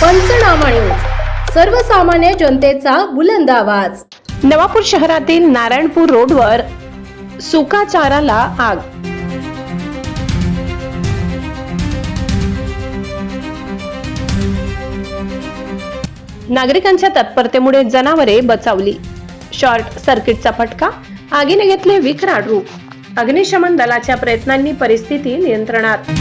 पंचनामा न्यूज, सर्वसामान्य जनतेचा बुलंद आवाज। नवापूर शहरातील नारायणपूर रोडवर सुका चाराला आग। नागरिकांच्या तत्परतेमुळे जनावरे बचावली। शॉर्ट सर्किटचा फटका, आगीने घेतले विकराळ रूप। अग्निशमन दलाच्या प्रयत्नांनी परिस्थिती नियंत्रणात।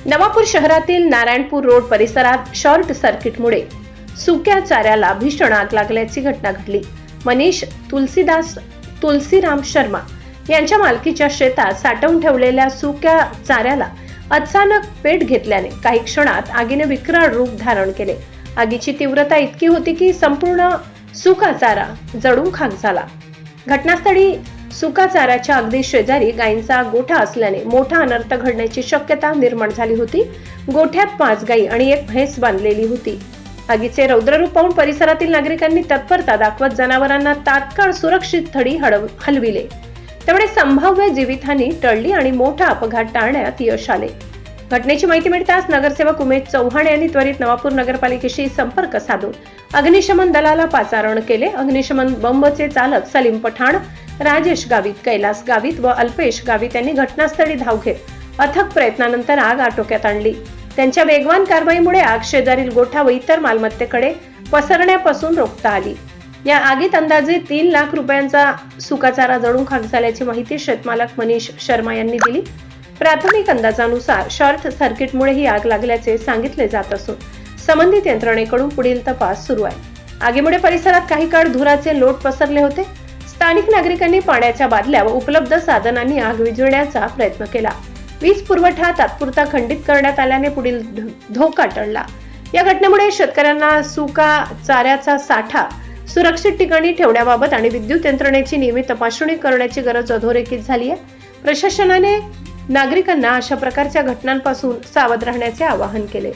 नवापूर शहरातील नारायणपूर रोड परिसरात शॉर्ट सर्किटमुळे सुक्या चाऱ्याला भीषण आग लागल्याची घटना घडली। मनीष तुलसीराम शर्मा यांच्या मालकीच्या शेतात साठवून ठेवलेल्या सुक्या चाऱ्याला अचानक पेट घेतल्याने काही क्षणात आगीने विकराळ रूप धारण केले। आगीची तीव्रता इतकी होती की संपूर्ण सुका चारा जळून खाक झाला। घटनास्थळी सुका चाऱ्याच्या अगदी शेजारी गायींचा गोठा असल्याने मोठा अनर्थ घडण्याची शक्यता निर्माण झाली होती। गोठ्यात 5 गायी आणि 1 म्हैस बांधलेली होती। आगीचे रौद्ररूप पाहून परिसरातील नागरिकांनी तत्परता दाखवत जनावरांना तात्काळ सुरक्षित स्थळी हलविले। त्यामुळे संभाव्य जीवितहानी टळली आणि मोठा अपघात टाळण्यात यश आले। घटनेची माहिती मिळताच नगरसेवक उमेश चव्हाण यांनी त्वरित नवापूर नगरपालिकेशी संपर्क साधून अग्निशमन दलाला पाचारण केले। अग्निशमन बंबचे चालक सलीम पठाण, राजेश गावित, कैलास गावित व अल्पेश गावित यांनी घटनास्थळी धाव घेत अथक प्रयत्नानंतर आग आटोक्यात आणली। त्यांच्या वेगवान कारवाईमुळे आग शेजारील गोठा व इतर मालमत्तेकडे पसरण्यापासून रोखता आली। या आगीत अंदाजे 3 लाख रुपयांचा सुका चारा जळून खाक झाल्याची माहिती शेतमालक मनीष शर्मा यांनी दिली। प्राथमिक अंदाजानुसार शॉर्ट सर्किटमुळे ही आग लागल्याचे सांगितले जात असून संबंधित यंत्रणेकडून पुढील तपास सुरू आहे। आगीमुळे परिसरात काही काळ धुराचे लोट पसरले होते। स्थानिक नागरिकांनी पाण्याच्या बादल्या व उपलब्ध साधनांनी आग विझवण्याचा प्रयत्न केला। वीज पुरवठा तात्पुरता खंडित करण्यात आल्याने पुढील धोका टळला। या घटनेमुळे शेतकऱ्यांना सुका चाऱ्याचा साठा सुरक्षित ठिकाणी ठेवण्याबाबत आणि विद्युत यंत्रणेची नियमित तपासणी करण्याची गरज अधोरेखित झाली आहे। प्रशासनाने नागरिकांना अशा प्रकारच्या घटनांपासून सावध राहण्याचे आवाहन केले।